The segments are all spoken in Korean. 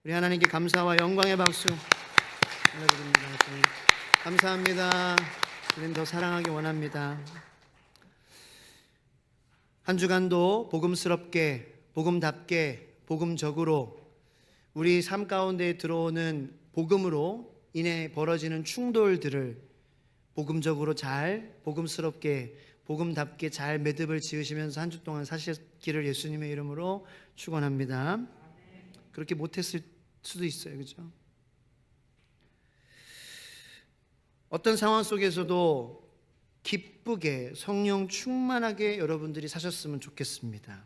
우리 하나님께 감사와 영광의 박수 올려드립니다. 감사합니다. 주님 더 사랑하기 원합니다. 한 주간도 복음스럽게, 복음답게, 복음적으로 우리 삶 가운데 들어오는 복음으로 인해 벌어지는 충돌들을 복음적으로 잘, 복음스럽게, 복음답게 잘 매듭을 지으시면서 한 주 동안 사시기를 예수님의 이름으로 축원합니다. 그렇게 못했을 수도 있어요, 그렇죠? 어떤 상황 속에서도 기쁘게 성령 충만하게 여러분들이 사셨으면 좋겠습니다.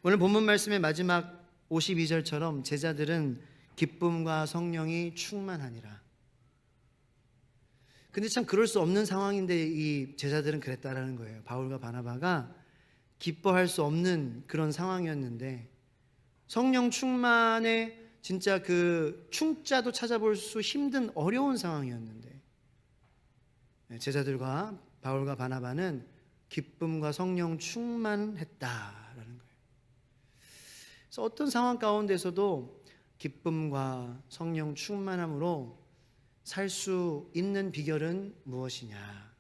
오늘 본문 말씀의 마지막 52절처럼 제자들은 기쁨과 성령이 충만하니라. 근데 참 그럴 수 없는 상황인데 이 제자들은 그랬다라는 거예요. 바울과 바나바가 기뻐할 수 없는 그런 상황이었는데 성령 충만의 진짜 그 충자도 찾아볼 수 힘든 어려운 상황이었는데 제자들과 바울과 바나바는 기쁨과 성령 충만했다라는 거예요. 그래서 어떤 상황 가운데서도 기쁨과 성령 충만함으로 살 수 있는 비결은 무엇이냐?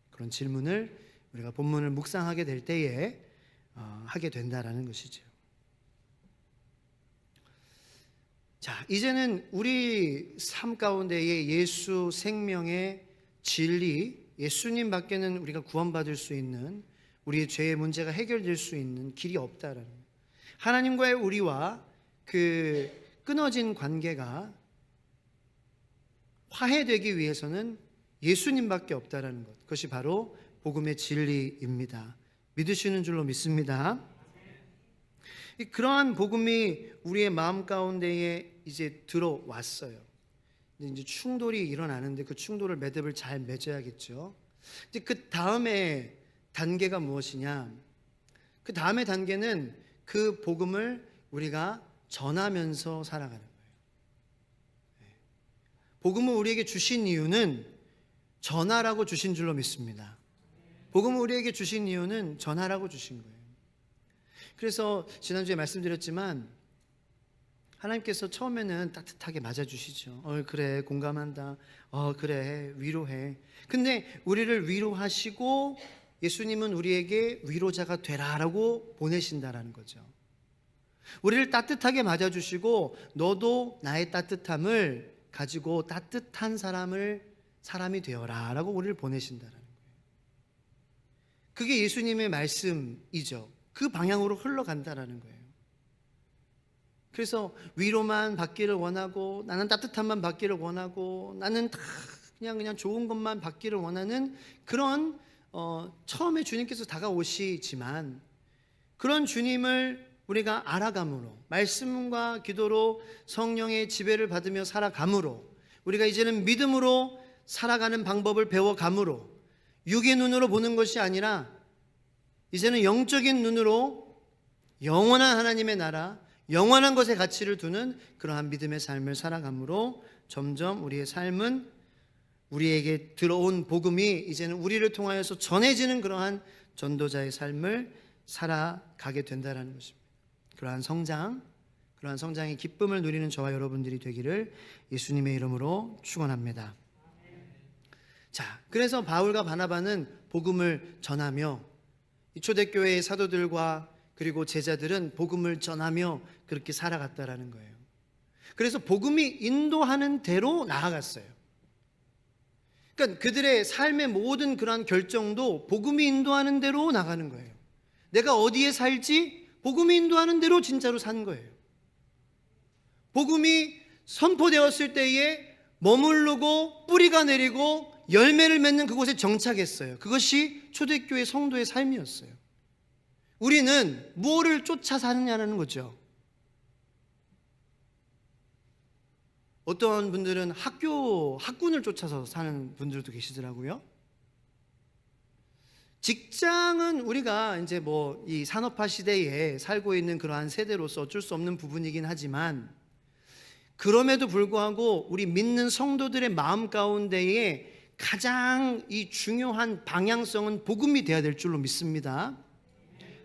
그런 질문을 우리가 본문을 묵상하게 될 때에 하게 된다라는 것이죠. 자, 이제는 우리 삶 가운데에 예수 생명의 진리, 예수님 밖에는 우리가 구원받을 수 있는, 우리의 죄의 문제가 해결될 수 있는 길이 없다라는 거예요. 하나님과의 우리와 그 끊어진 관계가 화해되기 위해서는 예수님밖에 없다라는 것, 그것이 바로 복음의 진리입니다. 믿으시는 줄로 믿습니다. 그러한 복음이 우리의 마음 가운데에 이제 들어왔어요. 이제 충돌이 일어나는데 그 충돌을 매듭을 잘 맺어야겠죠. 이제 그 다음에 단계가 무엇이냐? 그 다음의 단계는 그 복음을 우리가 전하면서 살아가는 거예요. 복음을 우리에게 주신 이유는 전하라고 주신 줄로 믿습니다. 복음을 우리에게 주신 이유는 전하라고 주신 거예요. 그래서 지난주에 말씀드렸지만 하나님께서 처음에는 따뜻하게 맞아주시죠. 그래, 공감한다. 그래, 위로해. 근데 우리를 위로하시고 예수님은 우리에게 위로자가 되라라고 보내신다라는 거죠. 우리를 따뜻하게 맞아주시고 너도 나의 따뜻함을 가지고 따뜻한 사람이 되어라 라고 우리를 보내신다라는 거예요. 그게 예수님의 말씀이죠. 그 방향으로 흘러간다라는 거예요. 그래서 위로만 받기를 원하고 나는 따뜻함만 받기를 원하고 나는 다 그냥 좋은 것만 받기를 원하는 그런 처음에 주님께서 다가오시지만 그런 주님을 우리가 알아감으로 말씀과 기도로 성령의 지배를 받으며 살아감으로 우리가 이제는 믿음으로 살아가는 방법을 배워감으로 육의 눈으로 보는 것이 아니라 이제는 영적인 눈으로 영원한 하나님의 나라, 영원한 것에 가치를 두는 그러한 믿음의 삶을 살아감으로 점점 우리의 삶은 우리에게 들어온 복음이 이제는 우리를 통하여서 전해지는 그러한 전도자의 삶을 살아가게 된다는 것입니다. 그러한 성장의 기쁨을 누리는 저와 여러분들이 되기를 예수님의 이름으로 축원합니다. 자, 그래서 바울과 바나바는 복음을 전하며 이 초대교회의 사도들과 그리고 제자들은 복음을 전하며 그렇게 살아갔다라는 거예요. 그래서 복음이 인도하는 대로 나아갔어요. 그러니까 그들의 삶의 모든 그러한 결정도 복음이 인도하는 대로 나가는 거예요. 내가 어디에 살지 복음이 인도하는 대로 진짜로 산 거예요. 복음이 선포되었을 때에 머무르고 뿌리가 내리고 열매를 맺는 그곳에 정착했어요. 그것이 초대교회 성도의 삶이었어요. 우리는 무엇을 쫓아 사느냐는 거죠. 어떤 분들은 학군을 쫓아서 사는 분들도 계시더라고요. 직장은 우리가 이제 이 산업화 시대에 살고 있는 그러한 세대로서 어쩔 수 없는 부분이긴 하지만 그럼에도 불구하고 우리 믿는 성도들의 마음 가운데에 가장 이 중요한 방향성은 복음이 되어야 될 줄로 믿습니다.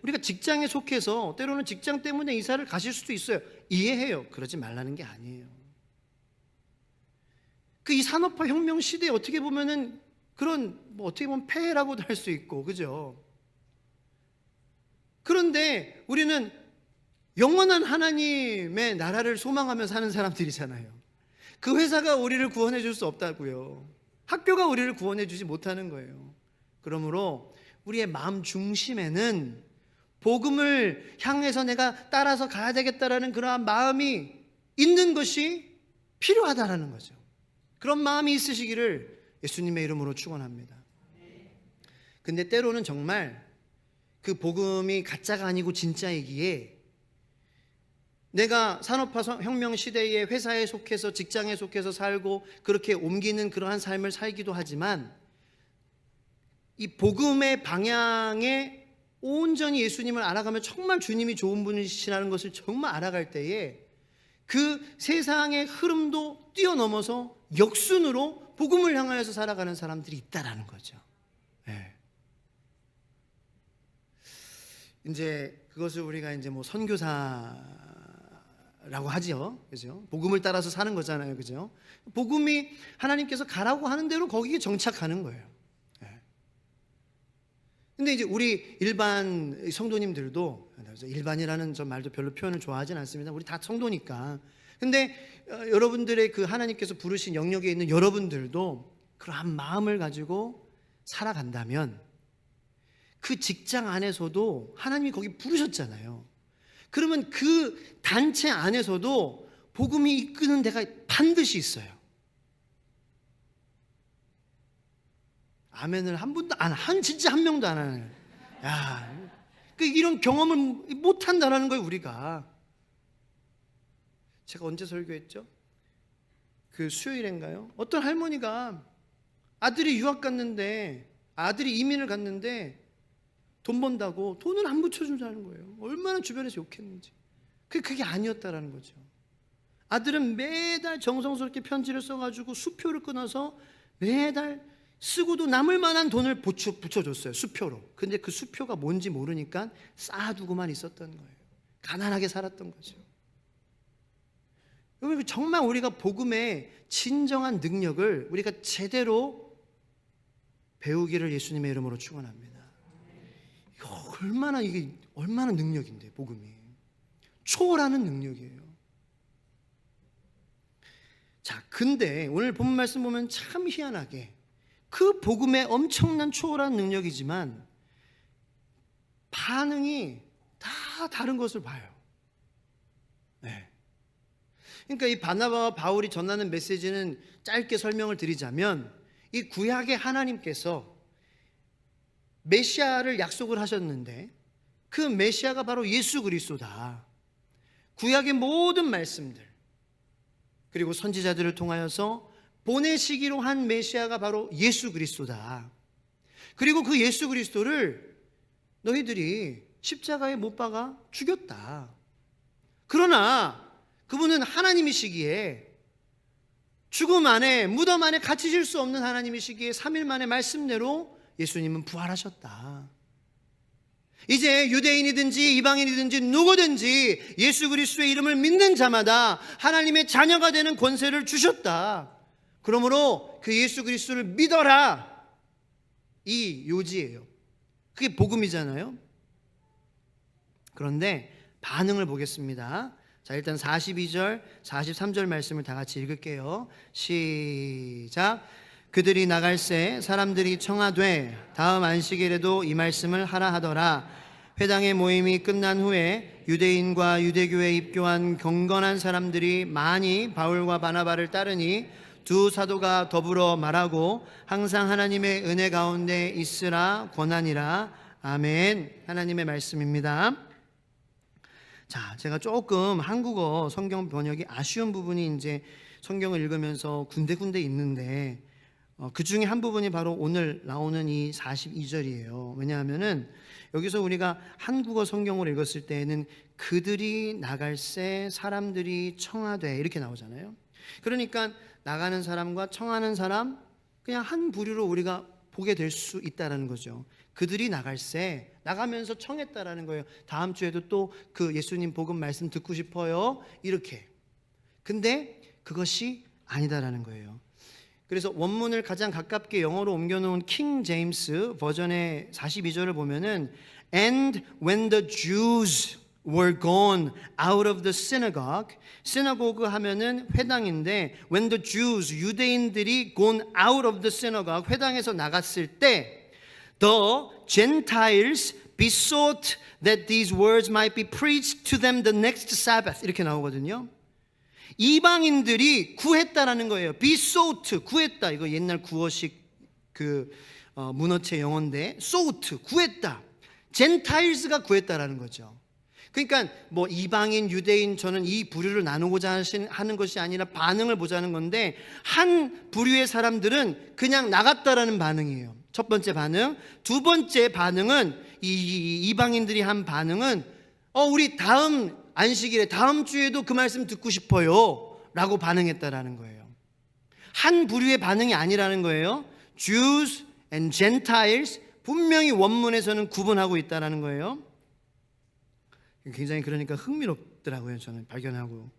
우리가 직장에 속해서 때로는 직장 때문에 이사를 가실 수도 있어요. 이해해요. 그러지 말라는 게 아니에요. 그 이 산업화 혁명 시대에 어떻게 보면은 그런 뭐 어떻게 보면 폐해라고도 할 수 있고, 그죠? 그런데 우리는 영원한 하나님의 나라를 소망하며 사는 사람들이잖아요. 그 회사가 우리를 구원해 줄 수 없다고요. 학교가 우리를 구원해 주지 못하는 거예요. 그러므로 우리의 마음 중심에는 복음을 향해서 내가 따라서 가야 되겠다라는 그러한 마음이 있는 것이 필요하다라는 거죠. 그런 마음이 있으시기를 예수님의 이름으로 축원합니다. 근데 때로는 정말 그 복음이 가짜가 아니고 진짜이기에 내가 산업화 혁명 시대의 회사에 속해서 직장에 속해서 살고 그렇게 옮기는 그러한 삶을 살기도 하지만 이 복음의 방향에 온전히 예수님을 알아가며 정말 주님이 좋은 분이시라는 것을 정말 알아갈 때에 그 세상의 흐름도 뛰어넘어서 역순으로 복음을 향하여서 살아가는 사람들이 있다라는 거죠. 네. 이제 그것을 우리가 이제 뭐 선교사라고 하죠, 그죠? 복음을 따라서 사는 거잖아요, 그죠? 복음이 하나님께서 가라고 하는 대로 거기에 정착하는 거예요. 네. 근데 이제 우리 일반 성도님들도, 일반이라는 저 말도 별로 표현을 좋아하진 않습니다. 우리 다 성도니까. 근데 여러분들의 그 하나님께서 부르신 영역에 있는 여러분들도 그러한 마음을 가지고 살아간다면 그 직장 안에서도 하나님이 거기 부르셨잖아요. 그러면 그 단체 안에서도 복음이 이끄는 데가 반드시 있어요. 아멘을 한 분도 진짜 한 명도 안 하는. 야, 이런 경험을 못 한다는 거예요, 우리가. 제가 언제 설교했죠? 그 수요일인가요? 어떤 할머니가 아들이 유학 갔는데, 아들이 이민을 갔는데 돈 번다고 돈을 안 붙여준다는 거예요. 얼마나 주변에서 욕했는지. 그게 아니었다라는 거죠. 아들은 매달 정성스럽게 편지를 써가지고 수표를 끊어서 매달 쓰고도 남을 만한 돈을 붙여줬어요. 수표로. 근데 그 수표가 뭔지 모르니까 쌓아두고만 있었던 거예요. 가난하게 살았던 거죠. 정말 우리가 복음의 진정한 능력을 우리가 제대로 배우기를 예수님의 이름으로 축원합니다. 이게 얼마나 능력인데, 복음이 초월하는 능력이에요. 자, 근데 오늘 본문 말씀 보면 참 희한하게 그 복음의 엄청난 초월한 능력이지만 반응이 다 다른 것을 봐요. 네. 그러니까 이 바나바와 바울이 전하는 메시지는 짧게 설명을 드리자면, 이 구약의 하나님께서 메시아를 약속을 하셨는데 그 메시아가 바로 예수 그리스도다. 구약의 모든 말씀들 그리고 선지자들을 통하여서 보내시기로 한 메시아가 바로 예수 그리스도다. 그리고 그 예수 그리스도를 너희들이 십자가에 못 박아 죽였다. 그러나 그분은 하나님이시기에, 죽음 안에 무덤 안에 갇히실 수 없는 하나님이시기에 3일 만에 말씀대로 예수님은 부활하셨다. 이제 유대인이든지 이방인이든지 누구든지 예수 그리스도의 이름을 믿는 자마다 하나님의 자녀가 되는 권세를 주셨다. 그러므로 그 예수 그리스도를 믿어라. 이 요지예요. 그게 복음이잖아요. 그런데 반응을 보겠습니다. 자, 일단 42절, 43절 말씀을 다 같이 읽을게요. 시작. 그들이 나갈새 사람들이 청하되 다음 안식일에도 이 말씀을 하라 하더라. 회당의 모임이 끝난 후에 유대인과 유대교에 입교한 경건한 사람들이 많이 바울과 바나바를 따르니 두 사도가 더불어 말하고 항상 하나님의 은혜 가운데 있으라 권하니라. 아멘. 하나님의 말씀입니다. 자, 제가 조금 한국어 성경 번역이 아쉬운 부분이 이제 성경을 읽으면서 군데군데 있는데 그 중에 한 부분이 바로 오늘 나오는 이 42절이에요. 왜냐하면은 여기서 우리가 한국어 성경으로 읽었을 때에는 그들이 나갈새 사람들이 청하되 이렇게 나오잖아요. 그러니까 나가는 사람과 청하는 사람 그냥 한 부류로 우리가 보게 될 수 있다라는 거죠. 그들이 나갈새 나가면서 청했다라는 거예요. 다음 주에도 또 그 예수님 복음 말씀 듣고 싶어요. 이렇게. 근데 그것이 아니다라는 거예요. 그래서 원문을 가장 가깝게 영어로 옮겨놓은 킹 제임스 버전의 42절을 보면은 And when the Jews were gone out of the synagogue, synagogue 하면은 회당인데 when the Jews, 유대인들이 gone out of the synagogue, 회당에서 나갔을 때 the Gentiles besought that these words might be preached to them the next Sabbath 이렇게 나오거든요. 이방인들이 구했다라는 거예요. besought, 구했다. 이거 옛날 구어식 문어체 영어인데 sought, 구했다. 젠타일스가 구했다라는 거죠. 그러니까 뭐 이방인, 유대인 저는 이 부류를 나누고자 하는 것이 아니라 반응을 보자는 건데 한 부류의 사람들은 그냥 나갔다라는 반응이에요. 첫 번째 반응. 두 번째 반응은 이방인들이 한 반응은 우리 다음 안식일에 다음 주에도 그 말씀 듣고 싶어요 라고 반응했다라는 거예요. 한 부류의 반응이 아니라는 거예요. Jews and Gentiles 분명히 원문에서는 구분하고 있다라는 거예요. 굉장히 그러니까 흥미롭더라고요. 저는 발견하고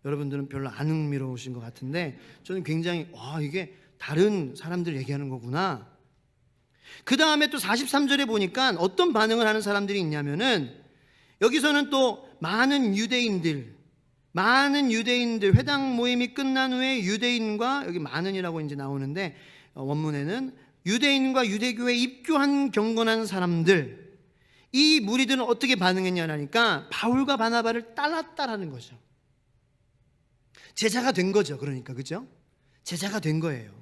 여러분들은 별로 안 흥미로우신 것 같은데 저는 굉장히 이게 다른 사람들 얘기하는 거구나. 그 다음에 또 43절에 보니까 어떤 반응을 하는 사람들이 있냐면은 여기서는 또 많은 유대인들 회당 모임이 끝난 후에 유대인과 여기 많은이라고 이제 나오는데 원문에는 유대인과 유대교에 입교한 경건한 사람들 이 무리들은 어떻게 반응했냐니까 바울과 바나바를 따랐다라는 거죠. 제자가 된 거죠. 그러니까 그죠? 제자가 된 거예요.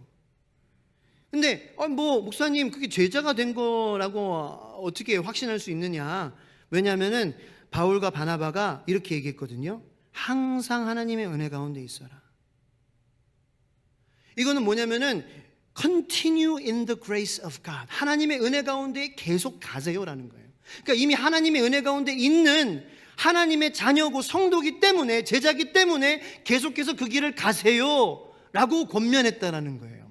근데 뭐 목사님 그게 제자가 된 거라고 어떻게 확신할 수 있느냐? 왜냐하면은 바울과 바나바가 이렇게 얘기했거든요. 항상 하나님의 은혜 가운데 있어라. 이거는 뭐냐면은 continue in the grace of God. 하나님의 은혜 가운데 계속 가세요라는 거예요. 그러니까 이미 하나님의 은혜 가운데 있는 하나님의 자녀고 성도기 때문에 제자기 때문에 계속해서 그 길을 가세요라고 권면했다라는 거예요.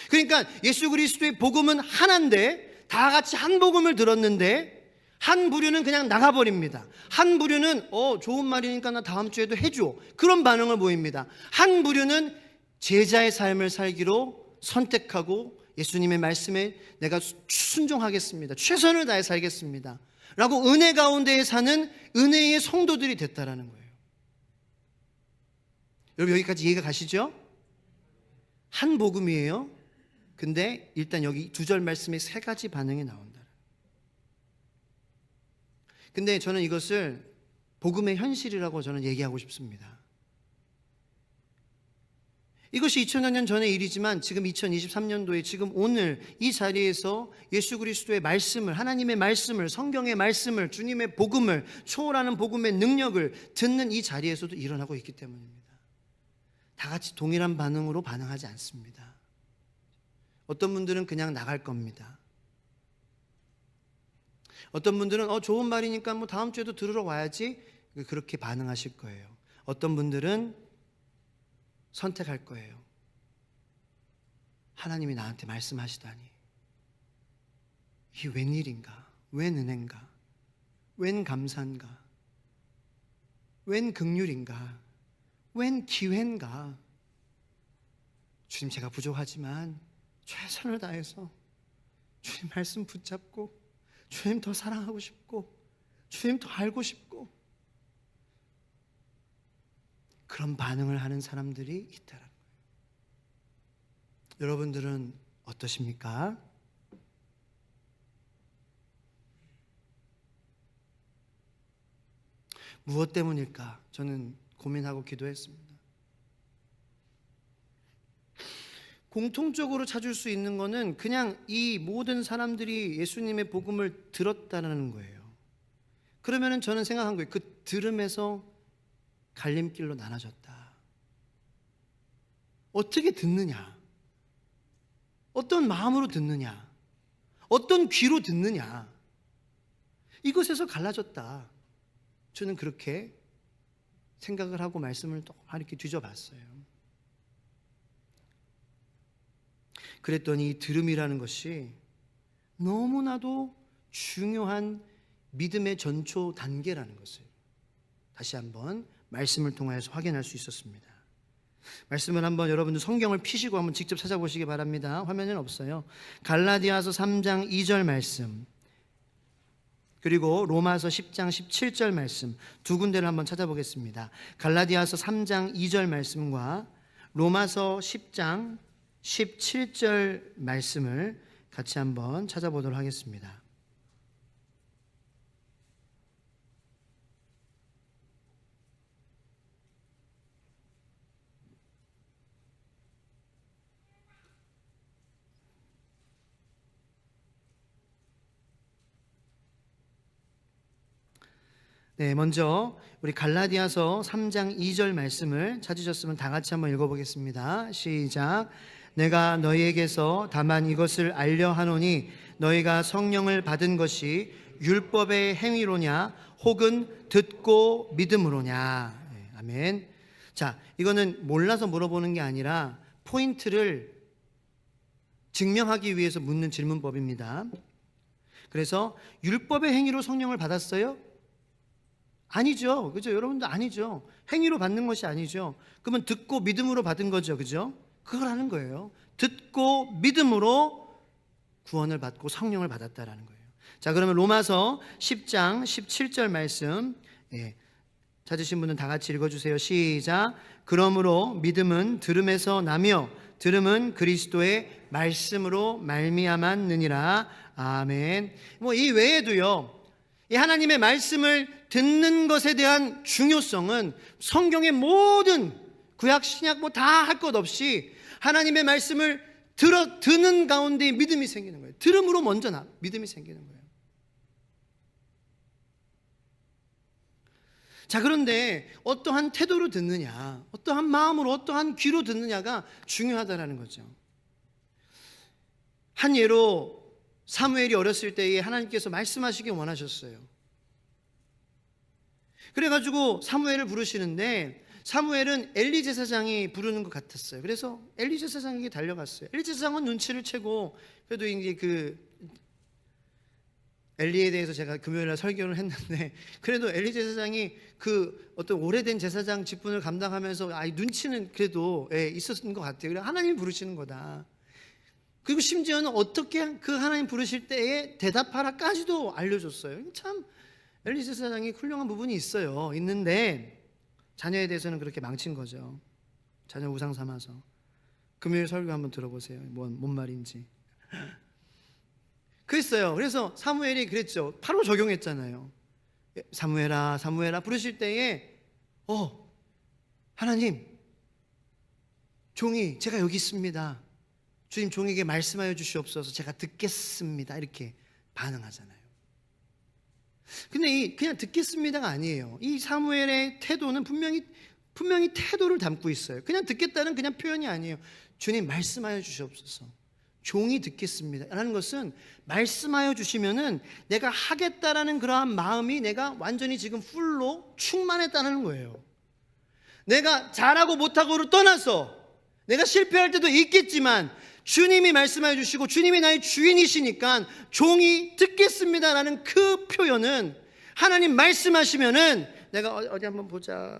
그러니까 예수 그리스도의 복음은 하나인데 다 같이 한 복음을 들었는데 한 부류는 그냥 나가버립니다. 한 부류는 좋은 말이니까 나 다음 주에도 해줘. 그런 반응을 보입니다. 한 부류는 제자의 삶을 살기로 선택하고 예수님의 말씀에 내가 순종하겠습니다. 최선을 다해 살겠습니다. 라고 은혜 가운데 사는 은혜의 성도들이 됐다라는 거예요. 여러분 여기까지 이해가 가시죠? 한 복음이에요. 근데 일단 여기 2절 말씀에 3가지 반응이 나온다. 근데 저는 이것을 복음의 현실이라고 저는 얘기하고 싶습니다. 이것이 2000여 년 전의 일이지만 지금 2023년도에 지금 오늘 이 자리에서 예수 그리스도의 말씀을 하나님의 말씀을 성경의 말씀을 주님의 복음을 초월하는 복음의 능력을 듣는 이 자리에서도 일어나고 있기 때문입니다. 다 같이 동일한 반응으로 반응하지 않습니다. 어떤 분들은 그냥 나갈 겁니다. 어떤 분들은 좋은 말이니까 뭐 다음 주에도 들으러 와야지 그렇게 반응하실 거예요. 어떤 분들은 선택할 거예요. 하나님이 나한테 말씀하시다니 이게 웬일인가? 웬 은혜인가? 웬 감사인가? 웬 긍휼인가? 웬 기회인가? 주님 제가 부족하지만 최선을 다해서 주님 말씀 붙잡고 주님 더 사랑하고 싶고 주님 더 알고 싶고 그런 반응을 하는 사람들이 있다는 거예요. 여러분들은 어떠십니까? 무엇 때문일까? 저는 고민하고 기도했습니다. 공통적으로 찾을 수 있는 거는 그냥 이 모든 사람들이 예수님의 복음을 들었다는 거예요. 그러면은 저는 생각한 거예요. 그 들음에서 갈림길로 나눠졌다. 어떻게 듣느냐? 어떤 마음으로 듣느냐? 어떤 귀로 듣느냐? 이것에서 갈라졌다. 저는 그렇게 생각을 하고 말씀을 또 이렇게 뒤져봤어요. 그랬더니 이 들음이라는 것이 너무나도 중요한 믿음의 전초 단계라는 것을 다시 한번 말씀을 통하여서 확인할 수 있었습니다. 말씀을 한번 여러분들 성경을 피시고 한번 직접 찾아보시기 바랍니다. 화면에는 없어요. 갈라디아서 3장 2절 말씀, 그리고 로마서 10장 17절 말씀 두 군데를 한번 찾아보겠습니다. 갈라디아서 3장 2절 말씀과 로마서 10장 17절 말씀을 같이 한번 찾아보도록 하겠습니다. 네, 먼저 우리 갈라디아서 3장 2절 말씀을 찾으셨으면 다 같이 한번 읽어보겠습니다. 시작. 내가 너희에게서 다만 이것을 알려 하노니 너희가 성령을 받은 것이 율법의 행위로냐 혹은 듣고 믿음으로냐. 네, 아멘. 자, 이거는 몰라서 물어보는 게 아니라 포인트를 증명하기 위해서 묻는 질문법입니다. 그래서 율법의 행위로 성령을 받았어요? 아니죠. 그죠? 여러분도 아니죠. 행위로 받는 것이 아니죠. 그러면 듣고 믿음으로 받은 거죠. 그죠? 그걸 하는 거예요. 듣고 믿음으로 구원을 받고 성령을 받았다라는 거예요. 자, 그러면 로마서 10장 17절 말씀, 찾으신 분은 다 같이 읽어주세요. 시작. 그러므로 믿음은 들음에서 나며 들음은 그리스도의 말씀으로 말미암았느니라. 아멘. 뭐 이 외에도요, 이 하나님의 말씀을 듣는 것에 대한 중요성은 성경의 모든 구약 신약 뭐 다 할 것 없이 하나님의 말씀을 듣는 가운데 믿음이 생기는 거예요. 들음으로 먼저 믿음이 생기는 거예요. 자, 그런데 어떠한 태도로 듣느냐, 어떠한 마음으로, 어떠한 귀로 듣느냐가 중요하다라는 거죠. 한 예로 사무엘이 어렸을 때에 하나님께서 말씀하시길 원하셨어요. 그래가지고 사무엘을 부르시는데 사무엘은 엘리 제사장이 부르는 것 같았어요. 그래서 엘리 제사장에게 달려갔어요. 엘리 제사장은 눈치를 채고, 그래도 이제 그 엘리에 대해서 제가 금요일날 설교를 했는데, 그래도 엘리 제사장이 그 어떤 오래된 제사장 직분을 감당하면서 눈치는 그래도 있었던 것 같아요. 그래 하나님이 부르시는 거다. 그리고 심지어는 어떻게 그 하나님 부르실 때에 대답하라까지도 알려줬어요. 참 엘리 제사장이 훌륭한 부분이 있는데 자녀에 대해서는 그렇게 망친 거죠. 자녀 우상 삼아서. 금요일 설교 한번 들어보세요. 뭔 말인지. 그랬어요. 그래서 사무엘이 그랬죠. 바로 적용했잖아요. 사무엘아, 사무엘아 부르실 때에 하나님, 종이 제가 여기 있습니다. 주님, 종에게 말씀하여 주시옵소서. 제가 듣겠습니다. 이렇게 반응하잖아요. 근데 그냥 듣겠습니다가 아니에요. 이 사무엘의 태도는 분명히 태도를 담고 있어요. 그냥 듣겠다는 그냥 표현이 아니에요. 주님, 말씀하여 주시옵소서. 종이 듣겠습니다 라는 것은 말씀하여 주시면은 내가 하겠다라는 그러한 마음이 내가 완전히 지금 풀로 충만했다는 거예요. 내가 잘하고 못하고를 떠나서 내가 실패할 때도 있겠지만 주님이 말씀해 주시고 주님이 나의 주인이시니까 종이 듣겠습니다라는 그 표현은 하나님 말씀하시면은 내가 어디 한번 보자.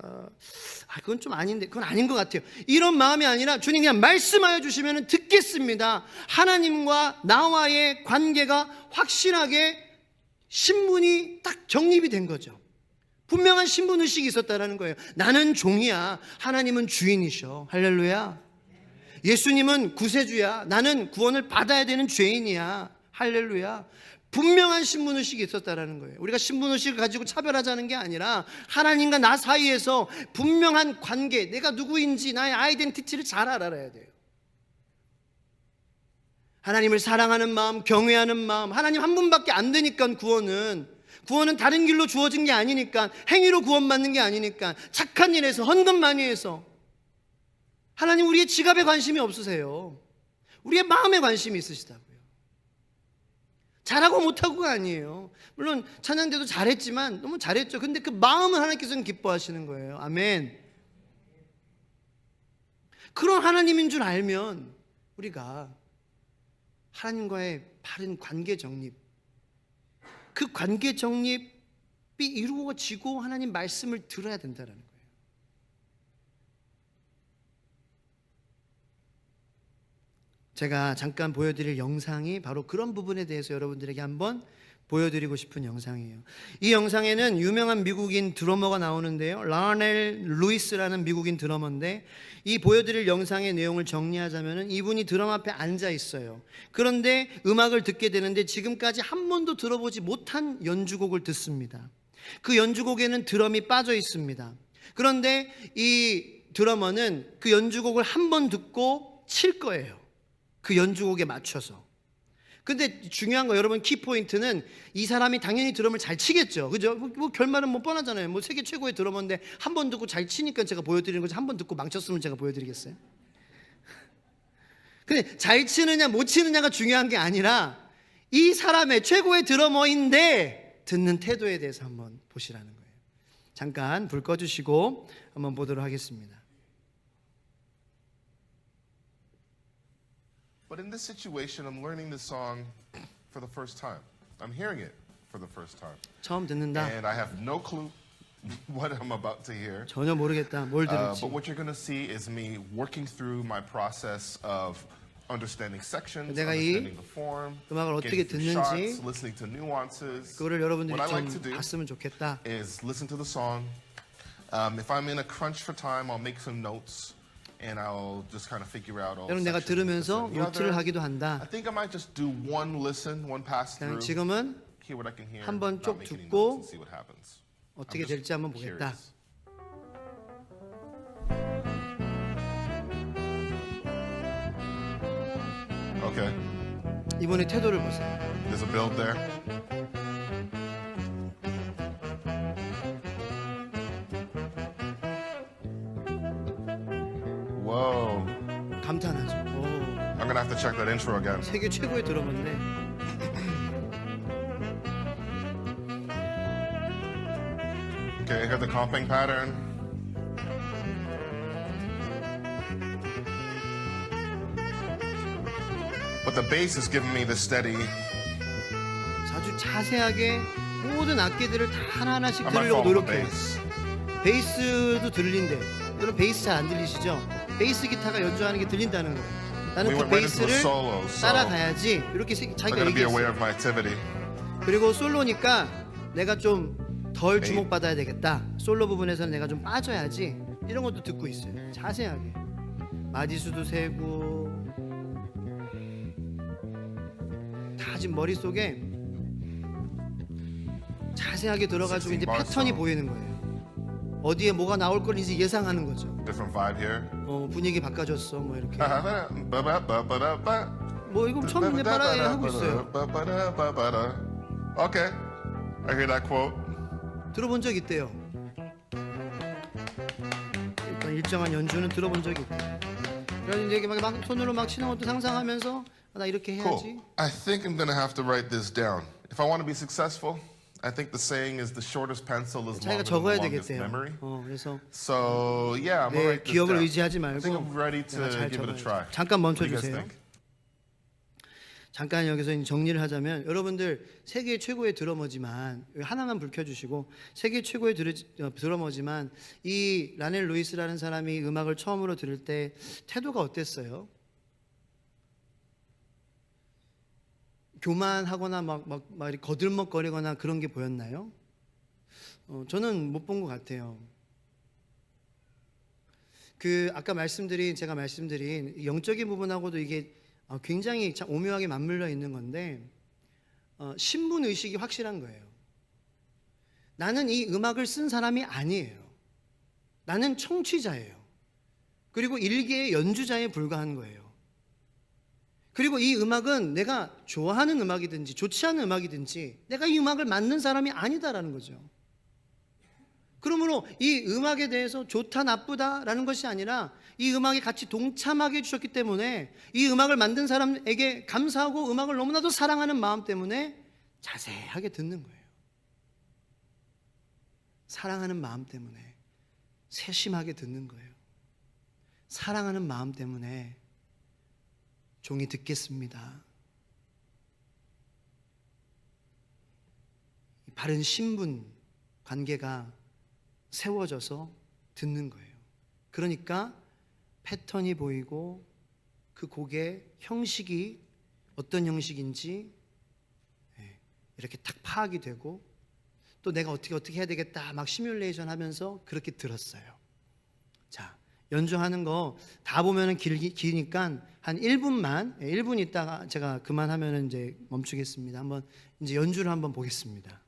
그건 좀 아닌데, 그건 아닌 것 같아요. 이런 마음이 아니라 주님 그냥 말씀하여 주시면은 듣겠습니다. 하나님과 나와의 관계가 확실하게 신분이 딱 정립이 된 거죠. 분명한 신분의식이 있었다라는 거예요. 나는 종이야. 하나님은 주인이셔. 할렐루야. 예수님은 구세주야. 나는 구원을 받아야 되는 죄인이야. 할렐루야. 분명한 신분의식이 있었다라는 거예요. 우리가 신분의식을 가지고 차별하자는 게 아니라 하나님과 나 사이에서 분명한 관계, 내가 누구인지 나의 아이덴티티를 잘 알아야 돼요. 하나님을 사랑하는 마음, 경외하는 마음. 하나님 한 분밖에 안 되니까 구원은 다른 길로 주어진 게 아니니까, 행위로 구원받는 게 아니니까, 착한 일에서, 헌금 많이 해서. 하나님 우리의 지갑에 관심이 없으세요. 우리의 마음에 관심이 있으시다고요. 잘하고 못하고가 아니에요. 물론 찬양대도 잘했지만 너무 잘했죠. 근데 그 마음을 하나님께서는 기뻐하시는 거예요. 아멘. 그런 하나님인 줄 알면 우리가 하나님과의 바른 관계 정립, 그 관계 정립이 이루어지고 하나님 말씀을 들어야 된다는 거예요. 제가 잠깐 보여드릴 영상이 바로 그런 부분에 대해서 여러분들에게 한번 보여드리고 싶은 영상이에요. 이 영상에는 유명한 미국인 드러머가 나오는데요. 라넬 루이스라는 미국인 드러머인데, 이 보여드릴 영상의 내용을 정리하자면 이분이 드럼 앞에 앉아 있어요. 그런데 음악을 듣게 되는데 지금까지 한 번도 들어보지 못한 연주곡을 듣습니다. 그 연주곡에는 드럼이 빠져 있습니다. 그런데 이 드러머는 그 연주곡을 한 번 듣고 칠 거예요. 그 연주곡에 맞춰서. 근데 중요한 거, 여러분, 키포인트는 이 사람이 당연히 드럼을 잘 치겠죠. 그죠? 뭐 결말은 뭐 뻔하잖아요. 뭐 세계 최고의 드러머인데 한 번 듣고 잘 치니까 제가 보여드리는 거지, 한 번 듣고 망쳤으면 제가 보여드리겠어요? 근데 잘 치느냐 못 치느냐가 중요한 게 아니라 이 사람의 최고의 드러머인데 듣는 태도에 대해서 한번 보시라는 거예요. 잠깐 불 꺼주시고 한번 보도록 하겠습니다. But in this situation, I'm learning this song for the first time. I'm hearing it for the first time. 처음 듣는다. And I have no clue what I'm about to hear. 전혀 모르겠다. 뭘 들을지. But what you're going to see is me working through my process of understanding sections, 내가 understanding the form, 음악을 어떻게 getting through 듣는지 shots, listening to nuances. 그거를 여러분들이 What I like to 좀 do 봤으면 좋겠다. is listen to the song. If I'm in a crunch for time, I'll make some notes. And I'll just kind of figure out all 여러분, 내가 sections, 들으면서 this and the 노트를 other. 하기도 한다. I think I might just do one listen, one pass 그냥 through. 지금은 Hear what I can hear. 한번 쭉 not make any 듣고 notes and see what happens. 어떻게 I'm just 될지 한번 보겠다. curious. Okay, 이분의 태도를 보세요. there's a build there. Whoa, 감탄하죠. 오, I'm gonna have to check that intro again. 세계 최고의 드러머인데. Okay, hear the comping pattern. But the bass is giving me the steady. 아주 자세하게 모든 악기들을 다 하나하나씩 I might 들으려고 follow the 노력해요. bass. 베이스도 들린대. 여러분, 베이스 잘 안 들리시죠? 베이스 기타가 연주하는 게 들린다는 거예요. 나는 We 그 went right into 베이스를 the solo, so 따라가야지. 이렇게 I'm 자기가 gonna be 얘기했어요. aware of my activity. 그리고 솔로니까 내가 좀 덜 주목받아야 되겠다. 솔로 부분에서는 내가 좀 빠져야지. 이런 것도 듣고 있어요. 자세하게. 마디수도 세고. 다 지금 머릿속에 자세하게 들어가지고 이제 패턴이 보이는 거예요. 어디에 뭐가 나올 걸 이제 예상하는 거죠. Different vibe here. 분위기 바꿔줬어. 뭐 이렇게. Ba-ba-da-ba-ba-ba-ba. 뭐 이거 처음 눈에 따라 하고 있어요. Okay, I hear that quote. 들어본 적 있대요. 일단 일정한 연주는 들어본 적이 있대요. 그래서 이제 막 손으로 막 치는 것도 상상하면서 나 이렇게 해야지. Cool. I think I'm gonna have to write this down. If I want to be successful, I think the saying is the shortest pencil is 자기가 longer than the 적어야 longest 되겠대요. memory. 그래서 So yeah, I'm 내 gonna write this 기억을 down. 의지하지 I think 말고 I'm ready to 내가 잘 give it a try. 적어야지. 잠깐 What do you guys 멈춰주세요. think? 잠깐 여기서 정리를 하자면, 여러분들 세계 최고의 드러머지만, 하나만 불 켜주시고, 세계 최고의 드러머지만 이 라넬 루이스라는 사람이 음악을 처음으로 들을 때 태도가 어땠어요? 교만하거나 막 이렇게 거들먹거리거나 그런 게 보였나요? 저는 못 본 것 같아요. 아까 제가 말씀드린 영적인 부분하고도 이게 굉장히 참 오묘하게 맞물려 있는 건데, 신분 의식이 확실한 거예요. 나는 이 음악을 쓴 사람이 아니에요. 나는 청취자예요. 그리고 일개의 연주자에 불과한 거예요. 그리고 이 음악은 내가 좋아하는 음악이든지 좋지 않은 음악이든지 내가 이 음악을 만든 사람이 아니다라는 거죠. 그러므로 이 음악에 대해서 좋다 나쁘다라는 것이 아니라 이 음악에 같이 동참하게 해주셨기 때문에 이 음악을 만든 사람에게 감사하고 음악을 너무나도 사랑하는 마음 때문에 자세하게 듣는 거예요. 사랑하는 마음 때문에 세심하게 듣는 거예요. 사랑하는 마음 때문에 종이 듣겠습니다. 바른 신분 관계가 세워져서 듣는 거예요. 그러니까 패턴이 보이고 그 곡의 형식이 어떤 형식인지 이렇게 딱 파악이 되고 또 내가 어떻게 해야 되겠다 막 시뮬레이션 하면서 그렇게 들었어요. 자, 연주하는 거 다 보면은 기니까 한 1분만, 1분 있다가 제가 그만하면은 이제 멈추겠습니다. 한번 이제 연주를 한번 보겠습니다.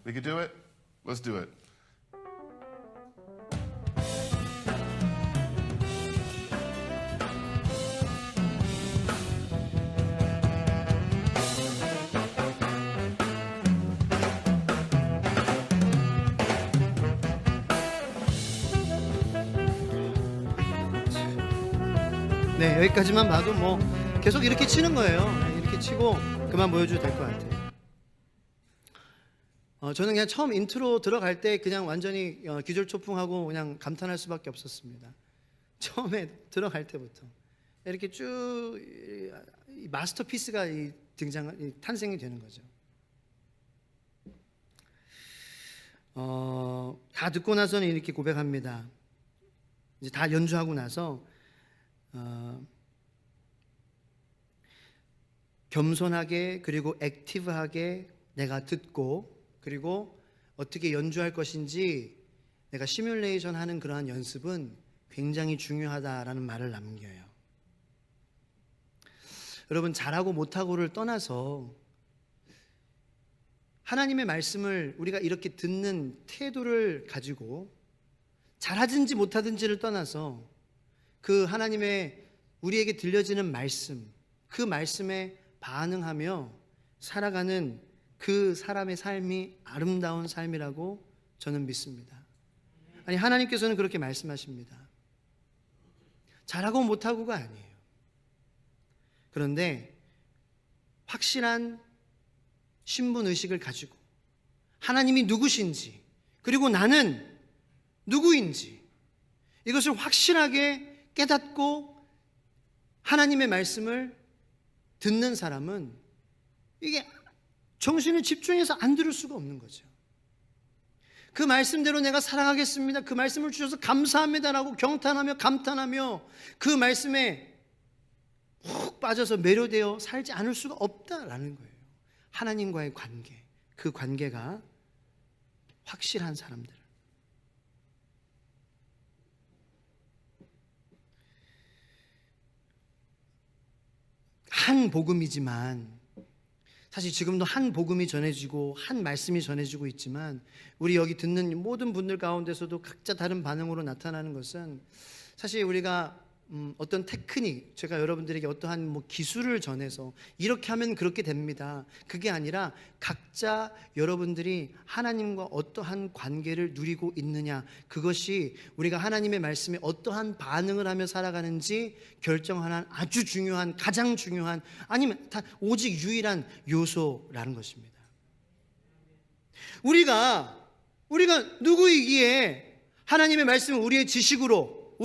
We can do it? Let's do it. 네, 여기까지만 봐도 뭐 계속 이렇게 치는 거예요. 이렇게 치고 그만 보여줘도 될 것 같아요. 저는 그냥 처음 인트로 들어갈 때 그냥 완전히 기절초풍하고 그냥 감탄할 수밖에 없었습니다. 처음에 들어갈 때부터 이렇게 쭉 이 마스터피스가 탄생이 되는 거죠. 다 듣고 나서는 이렇게 고백합니다. 이제 다 연주하고 나서 겸손하게 그리고 액티브하게 내가 듣고 그리고 어떻게 연주할 것인지 내가 시뮬레이션 하는 그러한 연습은 굉장히 중요하다라는 말을 남겨요. 여러분, 잘하고 못하고를 떠나서 하나님의 말씀을 우리가 이렇게 듣는 태도를 가지고 잘하든지 못하든지를 떠나서 그 하나님의 우리에게 들려지는 말씀, 그 말씀에 반응하며 살아가는 그 사람의 삶이 아름다운 삶이라고 저는 믿습니다. 아니, 하나님께서는 그렇게 말씀하십니다. 잘하고 못하고가 아니에요. 그런데 확실한 신분의식을 가지고 하나님이 누구신지 그리고 나는 누구인지 이것을 확실하게 깨닫고 하나님의 말씀을 듣는 사람은 이게 정신을 집중해서 안 들을 수가 없는 거죠. 그 말씀대로 내가 살아가겠습니다. 그 말씀을 주셔서 감사합니다라고 경탄하며 감탄하며 그 말씀에 훅 빠져서 매료되어 살지 않을 수가 없다라는 거예요. 하나님과의 관계, 그 관계가 확실한 사람들. 한 복음이지만 사실 지금도 한 복음이 전해지고 한 말씀이 전해지고 있지만 우리 여기 듣는 모든 분들 가운데서도 각자 다른 반응으로 나타나는 것은 사실 우리가 어떤 테크닉, 제가 여러분들에게 어떠한 뭐 기술을 전해서 이렇게 하면 그렇게 됩니다. 그게 아니라 각자 여러분들이 하나님과 어떠한 관계를 누리고 있느냐, 그것이 우리가 하나님의 말씀에 어떠한 반응을 하며 살아가는지 결정하는 아주 중요한, 가장 중요한, 아니면 다 오직 유일한 요소라는 것입니다. 우리가 누구이기에 하나님의 말씀을 우리의 지식으로,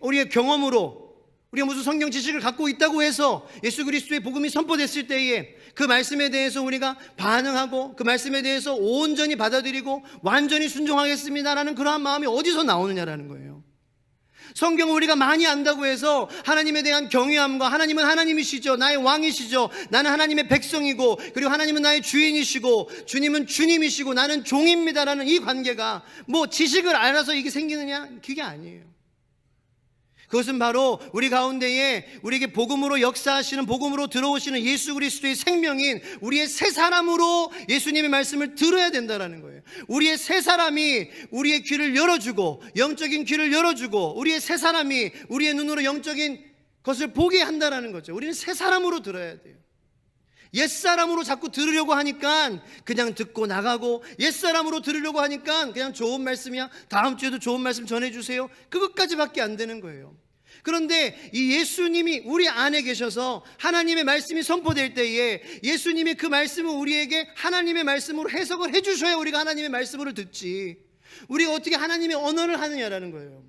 우리의 경험으로, 우리가 무슨 성경 지식을 갖고 있다고 해서 예수 그리스도의 복음이 선포됐을 때에 그 말씀에 대해서 우리가 반응하고 그 말씀에 대해서 온전히 받아들이고 완전히 순종하겠습니다라는 그러한 마음이 어디서 나오느냐라는 거예요. 성경을 우리가 많이 안다고 해서 하나님에 대한 경외함과 하나님은 하나님이시죠, 나의 왕이시죠, 나는 하나님의 백성이고 그리고 하나님은 나의 주인이시고 주님은 주님이시고 나는 종입니다라는 이 관계가 뭐 지식을 알아서 이게 생기느냐, 그게 아니에요. 그것은 바로 우리 가운데에 우리에게 복음으로 역사하시는, 복음으로 들어오시는 예수 그리스도의 생명인 우리의 새 사람으로 예수님의 말씀을 들어야 된다는 거예요. 우리의 새 사람이 우리의 귀를 열어주고, 영적인 귀를 열어주고, 우리의 새 사람이 우리의 눈으로 영적인 것을 보게 한다는 거죠. 우리는 새 사람으로 들어야 돼요. 옛사람으로 자꾸 들으려고 하니까 그냥 듣고 나가고, 옛사람으로 들으려고 하니까 그냥 좋은 말씀이야, 다음 주에도 좋은 말씀 전해주세요, 그것까지밖에 안 되는 거예요. 그런데 이 예수님이 우리 안에 계셔서 하나님의 말씀이 선포될 때에 예수님이 그 말씀을 우리에게 하나님의 말씀으로 해석을 해주셔야 우리가 하나님의 말씀으로 듣지, 우리가 어떻게 하나님의 언어를 하느냐라는 거예요.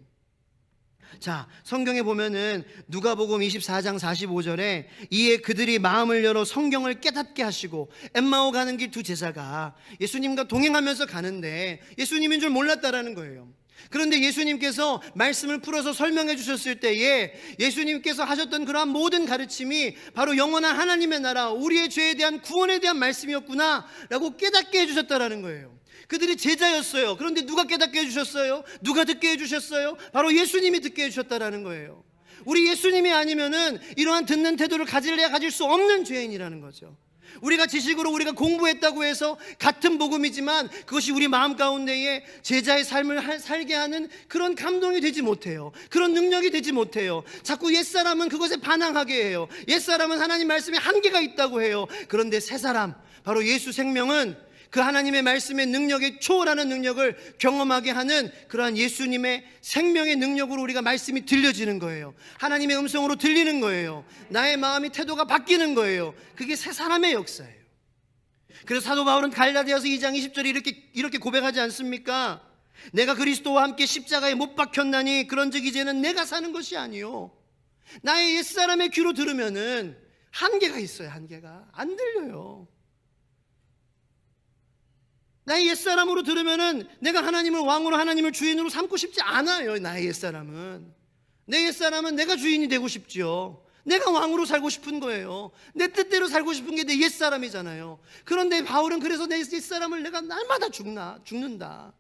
자, 성경에 보면은 누가복음 24장 45절에 이에 그들이 마음을 열어 성경을 깨닫게 하시고, 엠마오 가는 길 두 제자가 예수님과 동행하면서 가는데 예수님인 줄 몰랐다라는 거예요. 그런데 예수님께서 말씀을 풀어서 설명해 주셨을 때에 예수님께서 하셨던 그러한 모든 가르침이 바로 영원한 하나님의 나라, 우리의 죄에 대한 구원에 대한 말씀이었구나 라고 깨닫게 해주셨다라는 거예요. 그들이 제자였어요. 그런데 누가 깨닫게 해주셨어요? 누가 듣게 해주셨어요? 바로 예수님이 듣게 해주셨다라는 거예요. 우리 예수님이 아니면은 이러한 듣는 태도를 가질래야 가질 수 없는 죄인이라는 거죠. 우리가 지식으로 우리가 공부했다고 해서 같은 복음이지만 그것이 우리 마음 가운데에 제자의 삶을 살게 하는 그런 감동이 되지 못해요. 그런 능력이 되지 못해요. 자꾸 옛사람은 그것에 반항하게 해요. 옛사람은 하나님 말씀에 한계가 있다고 해요. 그런데 새사람, 바로 예수 생명은 그 하나님의 말씀의 능력에 초월하는 능력을 경험하게 하는 그러한 예수님의 생명의 능력으로 우리가 말씀이 들려지는 거예요. 하나님의 음성으로 들리는 거예요. 나의 마음이 태도가 바뀌는 거예요. 그게 새 사람의 역사예요. 그래서 사도 바울은 갈라디아서 2장 20절에 이렇게 고백하지 않습니까? 내가 그리스도와 함께 십자가에 못 박혔나니 그런즉 이제는 내가 사는 것이 아니요 나의 옛사람의 귀로 들으면은 한계가 있어요. 한계가 안 들려요. 나의 옛사람으로 들으면은 내가 하나님을 왕으로, 하나님을 주인으로 삼고 싶지 않아요. 나의 옛사람은, 내 옛사람은 내가 주인이 되고 싶죠. 내가 왕으로 살고 싶은 거예요. 내 뜻대로 살고 싶은 게 내 옛사람이잖아요. 그런데 바울은 그래서 내 옛사람을 내가 날마다 죽는다.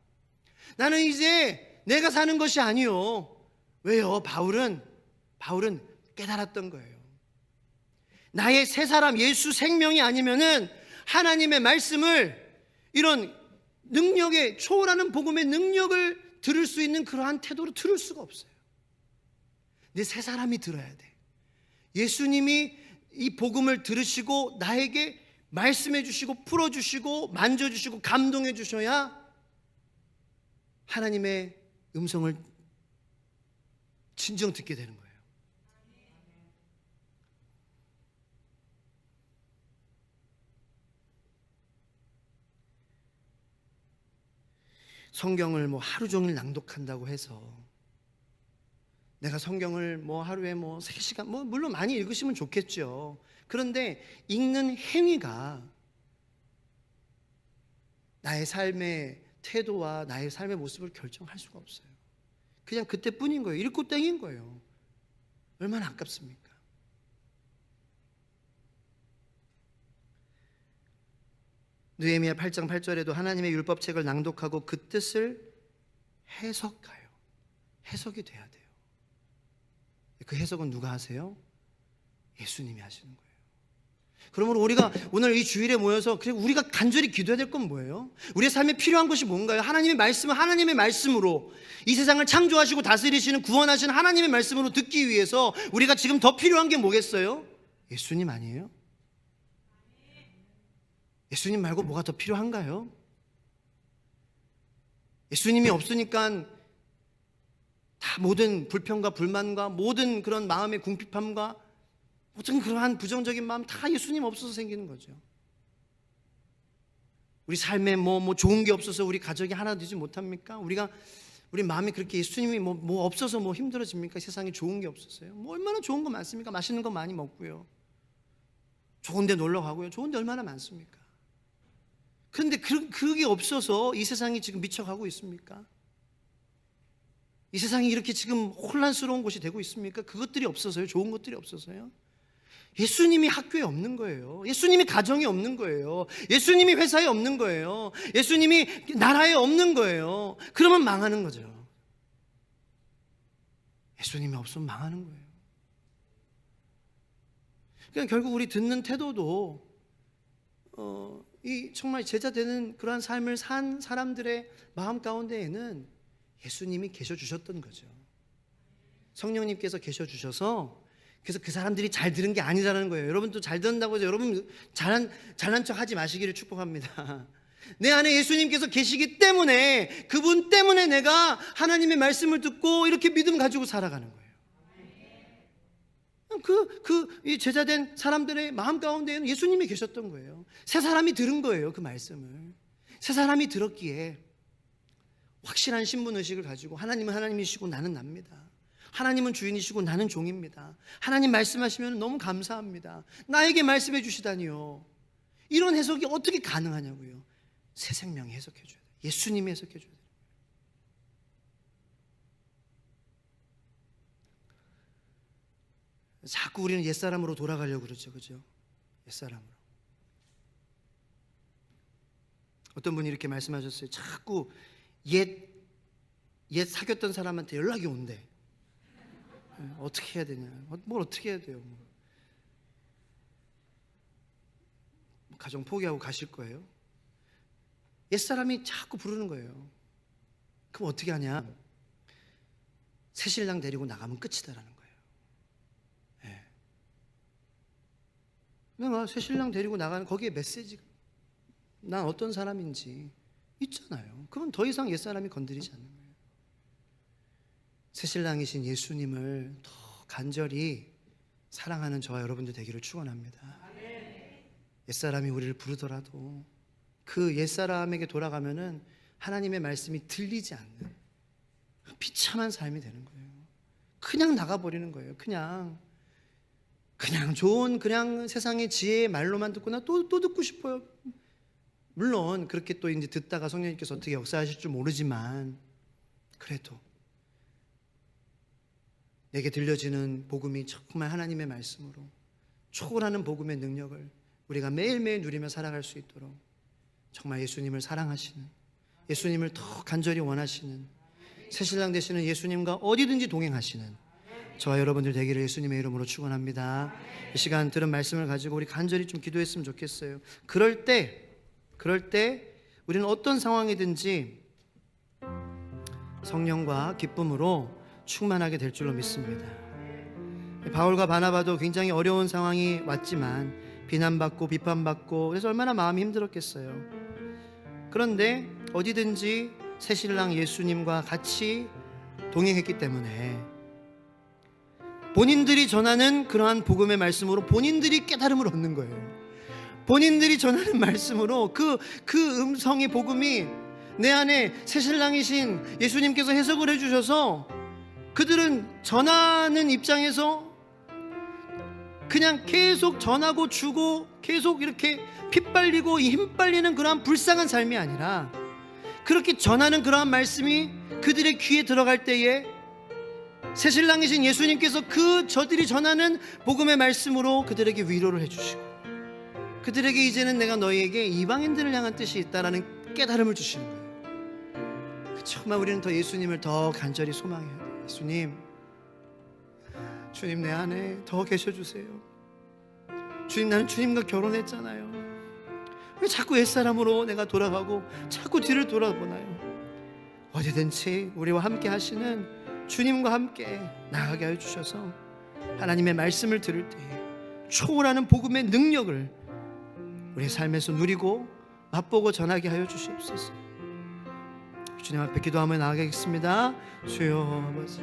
나는 이제 내가 사는 것이 아니요. 왜요? 바울은 깨달았던 거예요. 나의 새 사람 예수 생명이 아니면은 하나님의 말씀을, 이런 능력에 초월하는 복음의 능력을 들을 수 있는 그러한 태도로 들을 수가 없어요. 내 새 사람이 들어야 돼. 예수님이 이 복음을 들으시고 나에게 말씀해 주시고 풀어주시고 만져주시고 감동해 주셔야 하나님의 음성을 진정 듣게 되는 거예요. 성경을 하루 종일 낭독한다고 해서, 내가 성경을 하루에 3시간, 물론 많이 읽으시면 좋겠죠. 그런데 읽는 행위가 나의 삶의 태도와 나의 삶의 모습을 결정할 수가 없어요. 그냥 그때뿐인 거예요. 읽고 땡인 거예요. 얼마나 아깝습니까? 느헤미야 8장 8절에도 하나님의 율법책을 낭독하고 그 뜻을 해석하여, 해석이 돼야 돼요. 그 해석은 누가 하세요? 예수님이 하시는 거예요. 그러므로 우리가 오늘 이 주일에 모여서 우리가 간절히 기도해야 될 건 뭐예요? 우리의 삶에 필요한 것이 뭔가요? 하나님의 말씀을 하나님의 말씀으로, 이 세상을 창조하시고 다스리시는 구원하시는 하나님의 말씀으로 듣기 위해서 우리가 지금 더 필요한 게 뭐겠어요? 예수님 아니에요? 예수님 말고 뭐가 더 필요한가요? 예수님이 없으니까 다 모든 불평과 불만과 모든 그런 마음의 궁핍함과 모든 그러한 부정적인 마음 다 예수님 없어서 생기는 거죠. 우리 삶에 좋은 게 없어서 우리 가족이 하나 되지 못합니까? 우리 마음이 그렇게 예수님이 없어서 힘들어집니까? 세상에 좋은 게 없어서요. 얼마나 좋은 거 많습니까? 맛있는 거 많이 먹고요. 좋은 데 놀러 가고요. 좋은 데 얼마나 많습니까? 그런데 그게 없어서 이 세상이 지금 미쳐가고 있습니까? 이 세상이 이렇게 지금 혼란스러운 곳이 되고 있습니까? 그것들이 없어서요? 좋은 것들이 없어서요? 예수님이 학교에 없는 거예요. 예수님이 가정에 없는 거예요. 예수님이 회사에 없는 거예요. 예수님이 나라에 없는 거예요. 그러면 망하는 거죠. 예수님이 없으면 망하는 거예요. 그러니까 결국 우리 듣는 태도도 이 정말 제자 되는 그러한 삶을 산 사람들의 마음 가운데에는 예수님이 계셔 주셨던 거죠. 성령님께서 계셔 주셔서, 그래서 그 사람들이 잘 들은 게 아니라는 거예요. 여러분도 잘 듣는다고 해서 여러분 잘난 척 하지 마시기를 축복합니다. 내 안에 예수님께서 계시기 때문에, 그분 때문에 내가 하나님의 말씀을 듣고 이렇게 믿음 가지고 살아가는 거예요. 이 제자된 사람들의 마음 가운데에는 예수님이 계셨던 거예요. 세 사람이 들은 거예요. 그 말씀을 세 사람이 들었기에 확실한 신분의식을 가지고 하나님은 하나님이시고 나는 납니다. 하나님은 주인이시고 나는 종입니다. 하나님 말씀하시면 너무 감사합니다. 나에게 말씀해 주시다니요. 이런 해석이 어떻게 가능하냐고요. 새 생명이 해석해 줘야 돼요. 예수님이 해석해 줘야 돼요. 자꾸 우리는 옛사람으로 돌아가려고 그러죠. 그죠? 옛사람으로. 어떤 분이 이렇게 말씀하셨어요. 자꾸 옛 사귀었던 사람한테 연락이 온대. 어떻게 해야 되냐? 뭘 어떻게 해야 돼요? 가정 포기하고 가실 거예요? 옛사람이 자꾸 부르는 거예요. 그럼 어떻게 하냐? 새신랑 데리고 나가면 끝이다라는 거예요. 예. 내가 새신랑 데리고 나가는 거기에 메시지, 난 어떤 사람인지 있잖아요. 그건 더 이상 옛사람이 건드리지 않는 거예요. 새신랑이신 예수님을 더 간절히 사랑하는 저와 여러분들 되기를 축원합니다. 옛사람이 우리를 부르더라도 그 옛사람에게 돌아가면은 하나님의 말씀이 들리지 않는 비참한 삶이 되는 거예요. 그냥 나가버리는 거예요. 그냥 좋은 그냥 세상의 지혜의 말로만 듣거나 또 듣고 싶어요. 물론 그렇게 또 이제 듣다가 성령님께서 어떻게 역사하실 줄 모르지만 그래도 내게 들려지는 복음이 정말 하나님의 말씀으로 초월하는 복음의 능력을 우리가 매일매일 누리며 살아갈 수 있도록 정말 예수님을 사랑하시는, 예수님을 더 간절히 원하시는, 새신랑 되시는 예수님과 어디든지 동행하시는 저와 여러분들 되기를 예수님의 이름으로 축원합니다. 이 시간 들은 말씀을 가지고 우리 간절히 좀 기도했으면 좋겠어요. 그럴 때 우리는 어떤 상황이든지 성령과 기쁨으로 충만하게 될 줄로 믿습니다. 바울과 바나바도 굉장히 어려운 상황이 왔지만 비난받고 비판받고 그래서 얼마나 마음이 힘들었겠어요. 그런데 어디든지 새신랑 예수님과 같이 동행했기 때문에 본인들이 전하는 그러한 복음의 말씀으로 본인들이 깨달음을 얻는 거예요. 본인들이 전하는 말씀으로 그 음성의 복음이 내 안에 새신랑이신 예수님께서 해석을 해주셔서 그들은 전하는 입장에서 그냥 계속 전하고 주고 계속 이렇게 피 빨리고 힘 빨리는 그러한 불쌍한 삶이 아니라 그렇게 전하는 그러한 말씀이 그들의 귀에 들어갈 때에 새신랑이신 예수님께서 저들이 전하는 복음의 말씀으로 그들에게 위로를 해주시고 그들에게 이제는 내가 너희에게 이방인들을 향한 뜻이 있다라는 깨달음을 주시는 거예요. 정말 우리는 더 예수님을 더 간절히 소망해야 돼요. 주님 내 안에 더 계셔주세요. 주님, 나는 주님과 결혼했잖아요. 왜 자꾸 옛사람으로 내가 돌아가고 자꾸 뒤를 돌아보나요? 어디든지 우리와 함께 하시는 주님과 함께 나가게 하여 주셔서 하나님의 말씀을 들을 때에 초월하는 복음의 능력을 우리의 삶에서 누리고 맛보고 전하게 하여 주시옵소서. 주님 앞에 기도하며 나아가겠습니다. 주여 아버지.